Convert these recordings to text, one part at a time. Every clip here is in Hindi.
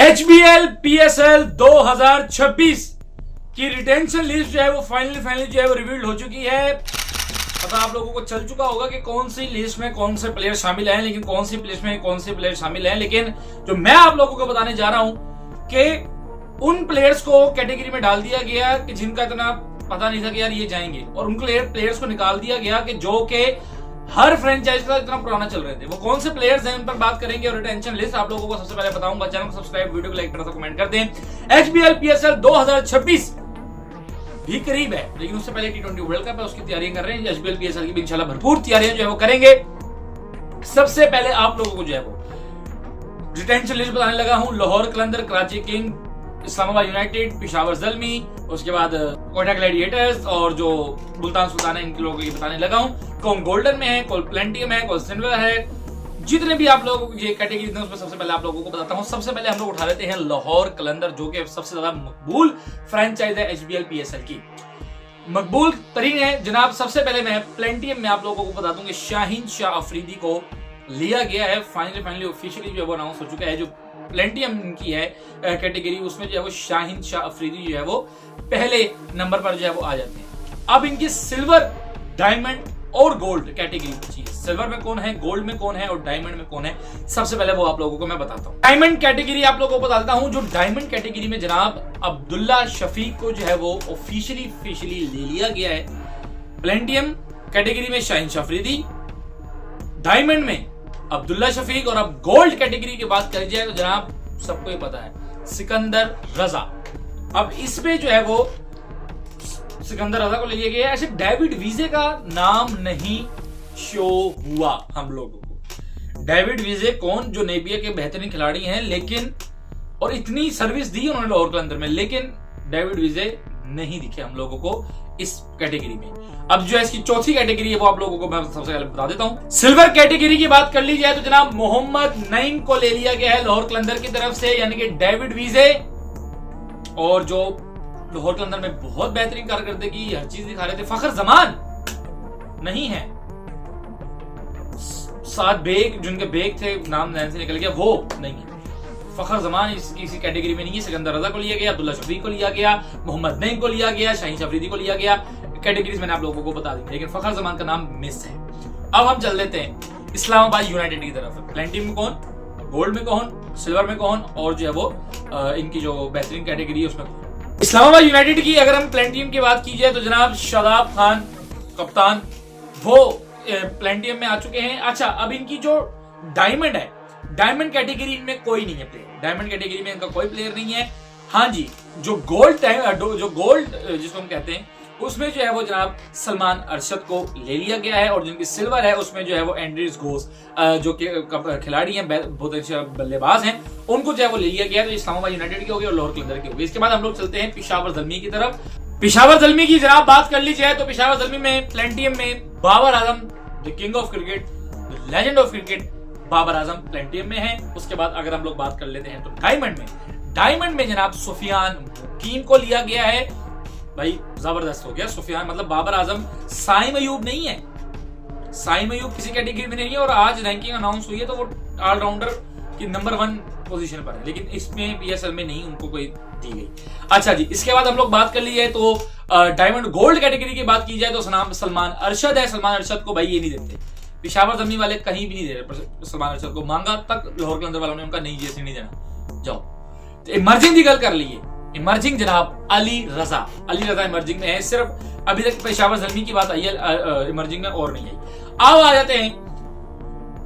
HBL PSL 2026 की रिटेंशन लिस्ट जो है वो फाइनली जो है वो रिवील्ड हो चुकी है। पता आप लोगों को चल चुका होगा कि कौन सी लिस्ट में कौन से प्लेयर शामिल हैं, लेकिन कौन सी लिस्ट में कौन से प्लेयर शामिल हैं। लेकिन जो मैं आप लोगों को बताने जा रहा हूं कि उन प्लेयर्स को कैटेगरी में डाल दिया गया कि जिनका इतना पता नहीं था कि यार ये जाएंगे, और उन प्लेयर्स को निकाल दिया गया कि जो कि हर फ्रेंचाइज का इतना पुराना चल रहे थे। वो कौन से प्लेयर्स हैं उन पर बात करेंगे और रिटेंशन लिस्ट आप लोगों को सबसे पहले बताऊंगा। चैनल को सब्सक्राइब, वीडियो को लाइक करना, कमेंट कर दें। HBL PSL 2026 भी करीब है, लेकिन उससे पहले T20 वर्ल्ड कप है, उसकी तैयारियां कर रहे हैं। HBL PSL की भी इंशाल्लाह भरपूर तैयारियां जो है वो करेंगे। सबसे पहले आप लोगों को जो है वो रिटेंशन लिस्ट बताने लगा हूं। लाहौर कलंदर, कराची किंग, इस्लामाबाद यूनाइटेड, पेशावर ज़ल्मी, उसके बाद कोयटा ग्लैडिएटर्स और जो मुल्तान सुल्तान है, इनके लोगों की बताने लगा हूं। कौन गोल्डन में है, कौन प्लेंटियम है, कौन सिल्वर है, जितने भी आप लोगों ये कैटेगरी हैं उसमें सबसे पहले आप लोगों को बताता हूं। सबसे पहले हम लोग उठा लेते हैं लाहौर कलंदर, जो कि सबसे ज्यादा मकबूल फ्रेंचाइज है HBL PSL की, मकबूल तरीन है जनाब। सबसे पहले मैं प्लेंटियम में आप लोगों को बता दूं कि शाहीन शाह अफरीदी को लिया गया है। फाइनली ऑफिशियली जो है वो अनाउंस हो चुका है। जो प्लेंटियम की है कैटेगरी, उसमें जो है वो शाहीन शाह अफरीदी जो है वो पहले नंबर पर जो है वो आ जाते हैं। अब इनकी सिल्वर, डायमंड और गोल्ड कैटेगरी बची है। सिल्वर में कौन है, गोल्ड में कौन है और डायमंड में कौन है, सबसे पहले वो आप लोगों को मैं बताता हूँ। डायमंड कैटेगरी आप लोगों को बताता हूँ। जो डायमंड कैटेगरी में जनाब अब्दुल्ला शफीक को जो है वो ऑफिशियली ले लिया गया है। प्लेंटियम कैटेगरी में शाहीन शाह अफरीदी, डायमंड में अब्दुल्ला शफीक, और अब गोल्ड कैटेगरी की बात करी जाए तो जनाब सबको ही पता है सिकंदर रजा। अब इसमें जो है वो सिकंदर रजा को ले लिया गया है। ऐसे डेविड वीजे का नाम नहीं शो हुआ हम लोगों को। डेविड वीजे कौन, जो नेबिया के बेहतरीन खिलाड़ी हैं, लेकिन और इतनी सर्विस दी उन्होंने लाहौर कलंदर में, लेकिन डेविड वीजे नहीं दिखे हम लोगों को इस कैटेगरी में। अब जो है इसकी चौथी कैटेगरी है वो आप लोगों को मैं सबसे पहले बता देता हूं। सिल्वर कैटेगरी की बात कर ली जाए तो जनाब मोहम्मद नईम को ले लिया गया है लाहौर कलंदर की तरफ से, यानी कि डेविड वीजे, और जो लाहौर कलंदर में बहुत बेहतरीन कारकर्दगी हर चीज दिखा रहे थे, फखर जमान नहीं है। सात बेग, जिनके बेग थे नाम नैन से निकल गया, वो नहीं है। फखर जमान इसी कैटेगरी में नहीं है। सिकंदर रजा को लिया गया, अब्दुल्ला शफीक को लिया गया, मोहम्मद नईम को लिया गया, शाहीन शाह अफरीदी को लिया गया। कैटेगरीज मैंने आप लोगों को बता दी, लेकिन फखर जमान का नाम मिस है। अब हम चल लेते हैं इस्लामाबाद यूनाइटेड की तरफ। प्लेंटियम में कौन, गोल्ड में कौन, सिल्वर में कौन, और जो है वो इनकी जो बेहतरीन कैटेगरी है उसमें कौन। इस्लामाबाद यूनाइटेड की अगर हम प्लेंटियम की बात की जाए तो जनाब शादाब खान कप्तान, वो प्लेंटियम में आ चुके हैं। अच्छा, अब इनकी जो डायमंड है, डायमंड कैटेगरी इनमें कोई नहीं है प्लेयर। डायमंड कैटेगरी में इनका कोई प्लेयर नहीं है। हाँ जी, जो गोल्ड जिसको हम कहते हैं, उसमें जो है वो जनाब सलमान अरशद को ले लिया गया है, और जिनकी सिल्वर है उसमें जो है वो एंड्रीज घोष, जो कि खिलाड़ी हैं, बहुत अच्छे बल्लेबाज हैं, उनको जो है वो ले लिया गया। तो इस्लामाबाद यूनाइटेड की होगी और लाहौर कलंदर की होगी। इसके बाद हम लोग चलते हैं पेशावर ज़ल्मी की तरफ। पेशावर ज़ल्मी की जनाब बात कर ली जाए तो पेशावर ज़ल्मी में प्लेंटियम में Babar Azam, the king of cricket, the legend of cricket, Babar Azam platinum में है। उसके बाद अगर हम लोग बात कर लेते हैं तो डायमंड में जनाब सुफियान मुकीम को लिया गया है। भाई जबरदस्त हो गया सुफियान, मतलब बाबर आजम। साइम अयूब नहीं है, साइम अयूब किसी कैटेगरी में नहीं है, और आज रैंकिंग अनाउंस हुई है तो वो ऑलराउंडर की नंबर 1 पोजीशन पर है, लेकिन इसमें PSL में नहीं उनको कोई दी गई। अच्छा जी, इसके बाद हम लोग बात कर ली है तो डायमंड गोल्ड कैटेगरी की बात की जाए तो नाम सलमान अरशद है। सलमान अरशद को भाई ये नहीं देते, पेशावर ज़ल्मी वाले कहीं भी नहीं दे रहे सलमान अरशद को। मांगा तक लाहौर कलंदर वालों ने उनका नहीं, जैसे नहीं देना। जाओ तो इमर्जिंग की गल कर लीजिए। इमर्जिंग जनाब अली रजा इमर्जिंग में है। सिर्फ अभी तक पेशावर ज़ल्मी की बात आई है इमर्जिंग में, और नहीं आई। अब आ जाते हैं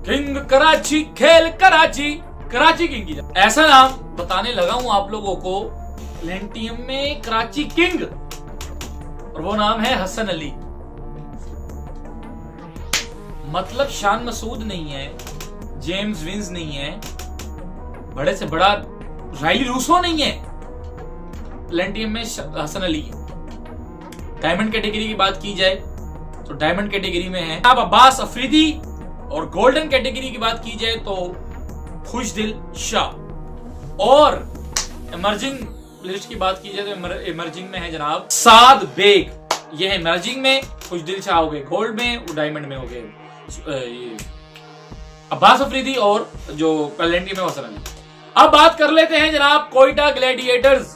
किंग कराची, खेल कराची किंग की। ऐसा नाम बताने लगा हूं आप लोगों को प्लेंटियम में कराची किंग, और वो नाम है हसन अली। मतलब शान मसूद नहीं है, जेम्स विंस नहीं है, बड़े से बड़ा राइली रूसो नहीं है, प्लेंटियम में हसन अली है। डायमंड कैटेगरी की बात की जाए तो डायमंड कैटेगरी में है अब अब्बास अफरीदी, और गोल्डन कैटेगरी की बात की जाए तो खुशदिल शाह, और इमर्जिंग लिस्ट की बात की जाए तो इमर्जिंग में है जनाब साद बेग। ये है इमर्जिंग में, खुशदिल शाह हो गए गोल्ड में, डायमंड में हो गए अब्बास अफरीदी, और जो प्लेंटियम में हसन अली। अब बात कर लेते हैं जनाब कोयटा ग्लैडिएटर्स।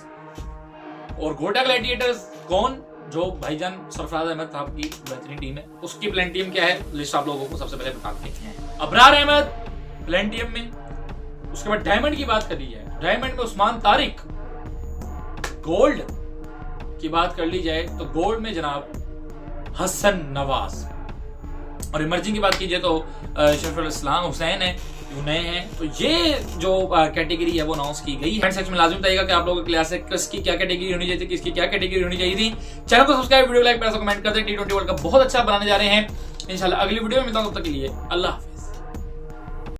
और कोयटा ग्लैडिएटर्स कौन? जो भाईजान सरफराज अहमद साहब की बेहतरीन टीम है, उसकी प्लेन टीम क्या है, लिस्ट आप लोगों को सबसे पहले बताते हैं। अबरार अहमद प्लेन टीम में। उसके बाद डायमंड की बात कर ली जाए, डायमंड में उस्मान तारिक। गोल्ड की बात कर ली जाए तो गोल्ड में जनाब हसन नवाज। और इमर्जिंग की बात कीजिए तो शरफुल इस्लाम हुसैन है, जो नए हैं। तो ये जो कैटेगरी है वो अनाउंस की गई है। कमेंट सेक्शन में लाजमी बताइएगा कि आप लोगों के क्लास से किसकी क्या कैटेगरी होनी चाहिए थी, किसकी क्या कैटेगरी होनी चाहिए थी। चैनल को सब्सक्राइब, वीडियो लाइक, पैसा कमेंट कर दें। T20 वर्ल्ड कप बहुत अच्छा बनाने जा रहे हैं इंशाल्लाह। अगली वीडियो में मिलता हूं, तब तक के लिए अल्लाह हाफिज।